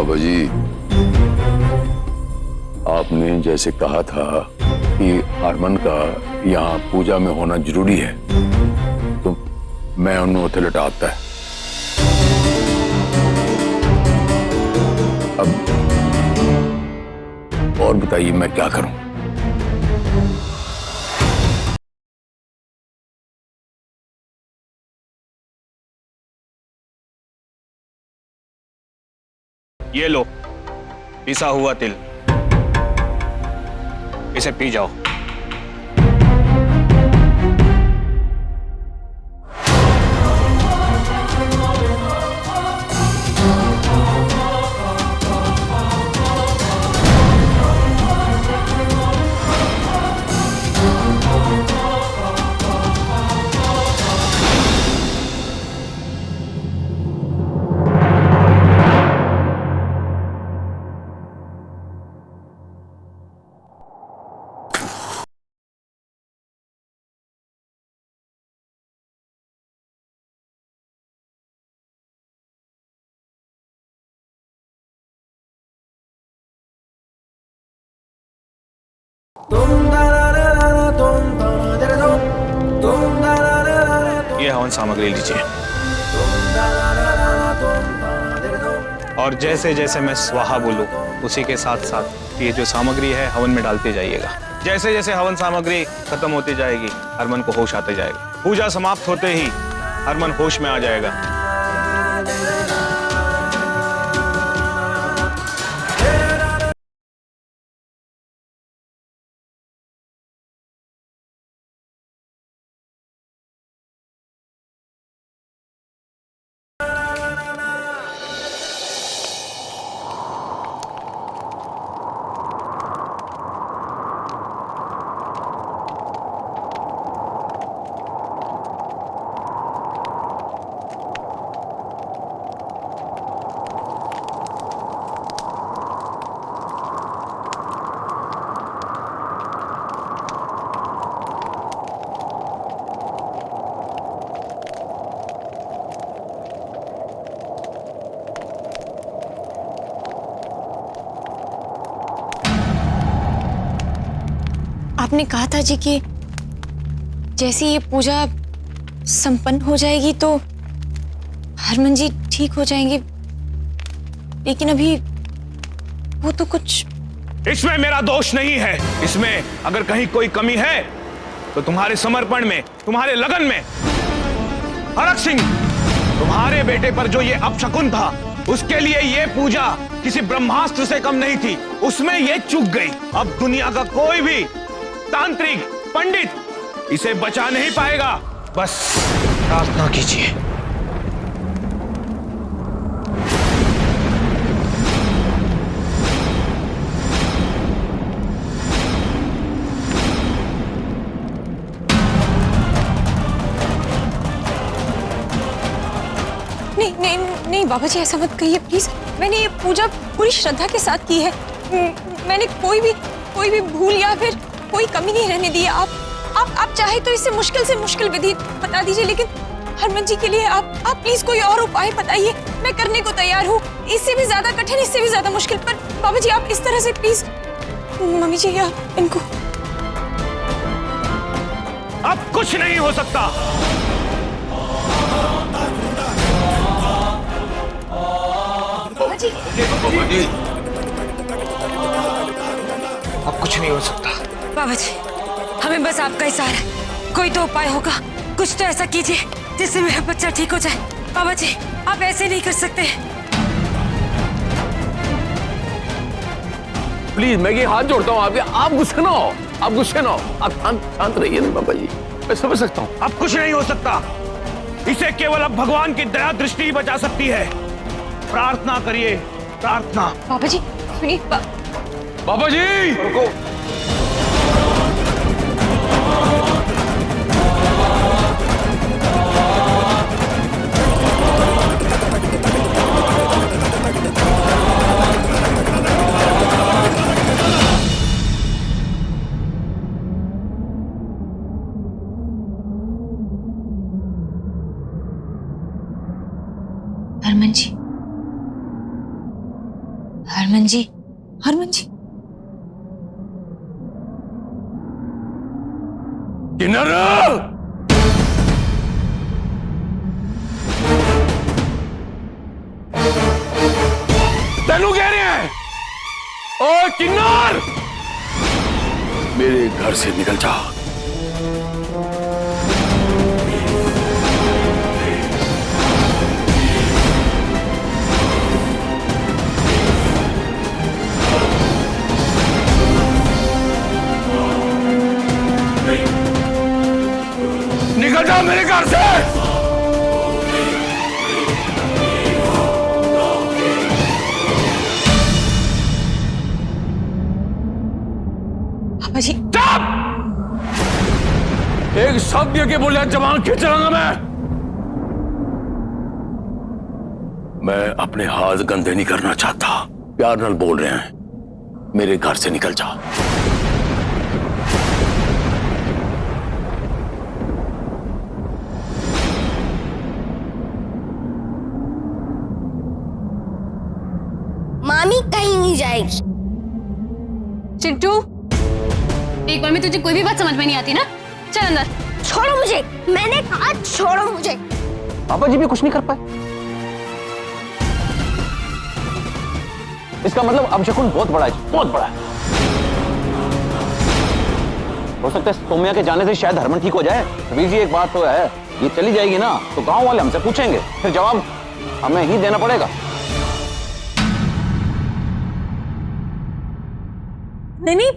बाबा जी, आपने जैसे कहा था कि हरमन का यहाँ पूजा में होना जरूरी है, तो मैं उन्हें उथे लटाता है। अब और बताइए मैं क्या करूं? ये लो पिसा हुआ तिल, इसे पी जाओ। ये हवन सामग्री लीजिए, और जैसे जैसे मैं स्वाहा बोलूं उसी के साथ साथ ये जो सामग्री है हवन में डालते जाइएगा। जैसे जैसे हवन सामग्री खत्म होती जाएगी हरमन को होश आते जाएगा। पूजा समाप्त होते ही हरमन होश में आ जाएगा। आपने कहा था जी कि जैसे ये पूजा संपन्न हो जाएगी तो हरमन जी ठीक हो जाएंगे, लेकिन अभी वो तो कुछ। इसमें मेरा दोष नहीं है। इसमें अगर कहीं कोई कमी है तो तुम्हारे समर्पण में, तुम्हारे लगन में। हरक सिंह, तुम्हारे बेटे पर जो ये अपशकुन था उसके लिए ये पूजा किसी ब्रह्मास्त्र से कम नहीं थी, उसमें ये चूक गई। अब दुनिया का कोई भी तांत्रिक पंडित इसे बचा नहीं पाएगा। बस प्रार्थना कीजिए। नहीं नहीं नहीं बाबा जी, ऐसा मत कहिए प्लीज। मैंने ये पूजा पूरी श्रद्धा के साथ की है। मैंने कोई भी भूल या फिर कोई कमी नहीं रहने दी है। आप चाहे तो इससे मुश्किल विधि बता दीजिए, लेकिन हरमन जी के लिए आप प्लीज कोई और उपाय बताइए। मैं करने को तैयार हूँ, इससे भी ज्यादा कठिन, इससे भी ज्यादा मुश्किल। पर बाबा जी आप इस तरह से प्लीज। मम्मी जी आप इनको। अब कुछ नहीं हो सकता। बाबा जी अब कुछ नहीं हो सकता। बाबा जी हमें बस आपका ही सहारा है। कोई तो उपाय होगा, कुछ तो ऐसा कीजिए जिससे मेरा बच्चा ठीक हो जाए। बाबा जी आप ऐसे नहीं कर सकते। प्लीज मैं ये हाथ जोड़ता हूँ आपके, आप गुस्से ना हो, आप गुस्से ना हो, आप शांत रहिए ना बाबा जी, मैं समझ सकता हूँ। अब कुछ नहीं हो सकता। इसे केवल अब भगवान की दया दृष्टि ही बचा सकती है। प्रार्थना करिए, प्रार्थना। बाबा जी सुनिए। बाबा जी रुको। हरमन जी हरमन जी, हरमन जी। किन्नर, तेनू कह रहे हैं, ओ किन्नर, मेरे घर से निकल जा। निकल जा मेरे घर से। पापा जी, चुप! एक शब्द के बोले जवान खींच रहा मैं अपने हाथ गंदे नहीं करना चाहता। प्यार नाल बोल रहे हैं, मेरे घर से निकल जा। मामी कहीं नहीं जाएगी। चिंटू, एक बार में तुझे कोई भी बात समझ में नहीं आती ना? चल अंदर। छोड़ो मुझे, मैंने कहा छोड़ो मुझे। पापा जी भी कुछ नहीं कर पाए। इसका मतलब अपशकुन बहुत बड़ा है, बहुत बड़ा है। हो सकता है सौम्या के जाने से शायद हरमन ठीक हो जाए। रवि जी, एक बात तो है, ये चली जाएगी ना तो गांव वाले हमसे पूछेंगे, फिर जवाब हमें ही देना पड़ेगा। नहीं नहीं,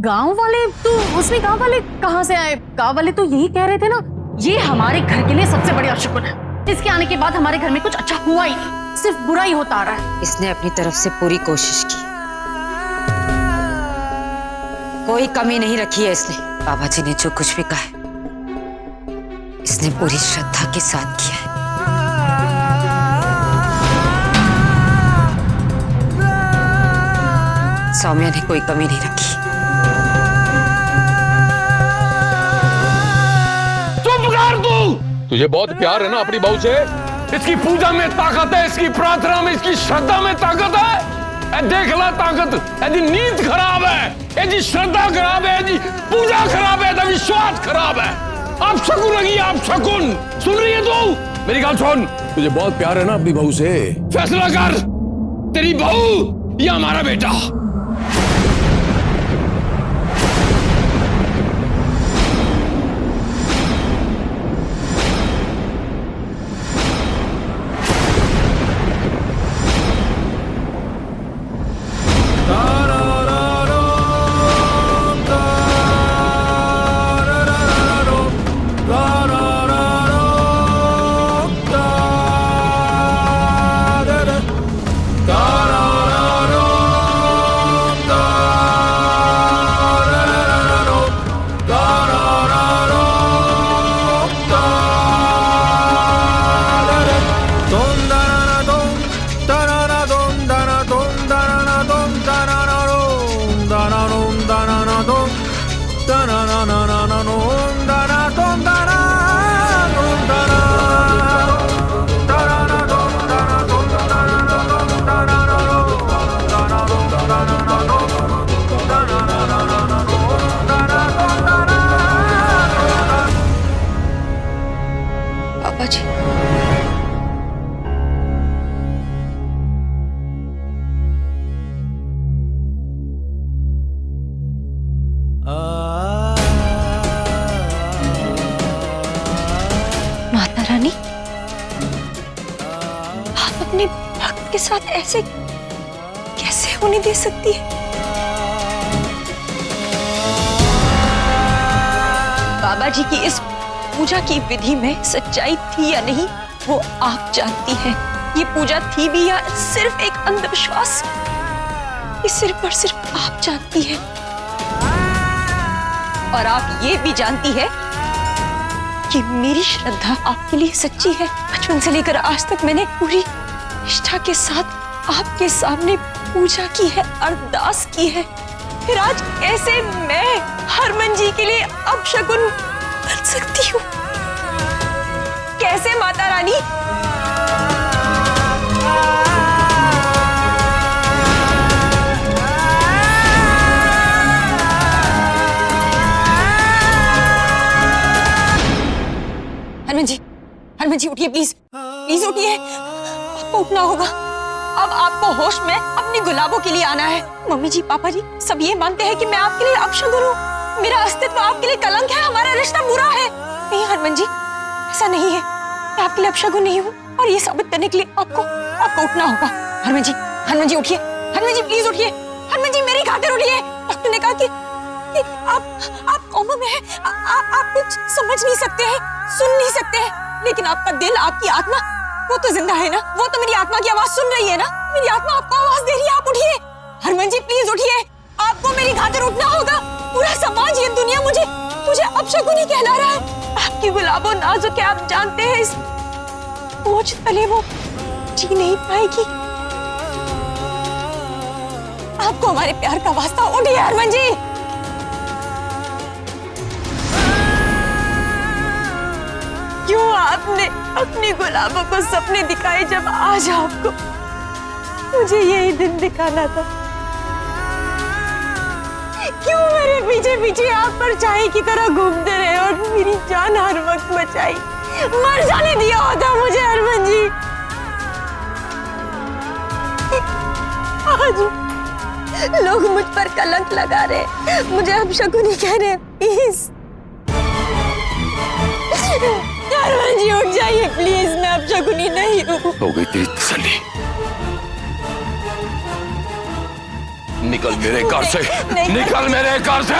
गांव वाले तो उसमें गांव वाले कहां से आए? गांव वाले तो यही कह रहे थे ना, ये हमारे घर के लिए सबसे बड़ी अपशकुन है। इसके आने के बाद हमारे घर में कुछ अच्छा हुआ ही नहीं, सिर्फ बुरा ही होता आ रहा है। इसने अपनी तरफ से पूरी कोशिश की, कोई कमी नहीं रखी है इसने। बाबा जी ने जो कुछ भी कहा है, इसने पूरी श्रद्धा के साथ किया है। सौम्या ने कोई कमी नहीं रखी। चुप कर तू। तुझे बहुत प्यार है ना अपनी बहू से? इसकी पूजा में ताकत है, इसकी प्रार्थना में, इसकी श्रद्धा में ताकत है। देख ला ताकत, यदि नींद खराब है, यदि श्रद्धा खराब है, यदि पूजा खराब है, तो विश्वास खराब है। आप शकुन लगी, आप शकुन। सुन रही है तू? मेरी बात सुन। तुझे बहुत प्यार है ना अपनी बहू से? फैसला कर, तेरी बहू या हमारा बेटा। पापा जी, माता रानी, आप अपने भक्त के साथ ऐसे कैसे होने दे सकती है? बाबा जी की इस पूजा की विधि में सच्चाई थी या नहीं, वो आप जानती हैं। ये पूजा थी भी या सिर्फ एक अंधविश्वास, ये सिर्फ और सिर्फ आप जानती हैं। और आप ये भी जानती है कि मेरी श्रद्धा आपके लिए सच्ची है। बचपन से लेकर आज तक मैंने पूरी निष्ठा के साथ आपके सामने पूजा की है, अरदास की है। फिर आज कैसे मैं हरमन जी के लिए अपशकुन बन सकती हूँ? कैसे माता रानी? हरमन जी उठिए प्लीज, प्लीज उठिए, आपको उठना होगा। अब आपको होश में अपनी गुलाबों के लिए आना है। मम्मी जी, पापा जी सब ये मानते हैं कि मैं आपके लिए अपशगुन हूँ, मेरा अस्तित्व आपके लिए कलंक है, हमारा रिश्ता बुरा है। नहीं हरमन जी, ऐसा नहीं है, मैं आपके लिए अपशगुन नहीं हूँ, और ये साबित करने के लिए आपको उठना होगा। हरमन जी उठिए, हरमन जी प्लीज उठिए, हरमन जी मेरी खातिर उठिए। डॉक्टर ने कहा कि आप कोमा में हैं, आप कुछ समझ नहीं सकते हैं, सुन नहीं सकते हैं, लेकिन आपका दिल, आपकी आत्मा वो तो जिंदा है ना, वो तो मेरी आत्मा की आवाज सुन रही है ना, मेरी आत्मा आपको आवाज दे रही है, आप उठिए। हरमन जी प्लीज उठिए, आपको मेरी खातिर उठना होगा। पूरा समाज, ये दुनिया मुझे अपशगुन ही कहला रहा है। आपकी गुलाबों नाजुक है, आप जानते हैं, इस बोझ तले वो जी नहीं पाएगी। आपको हमारे प्यार का वास्ता, उठिए हरमन जी। क्यों आपने अपनी गुलाबों को सपने दिखाए जब आज आपको मुझे यही दिन दिखाना था? क्यों मेरे पीछे पीछे आप परछाई की तरह घूमते रहे और मेरी जान हर वक्त बचाई? मर जाने दिया होता मुझे हरमन जी। आज लोग मुझ पर कलंक लगा रहे, मुझे अपशगुन ही कह रहे। प्लीज हरमन जी उठ जाइए प्लीज, मैं अपशगुनी नहीं हूँ। हो गई तेरी तसल्ली, निकल मेरे घर से, निकल मेरे घर से।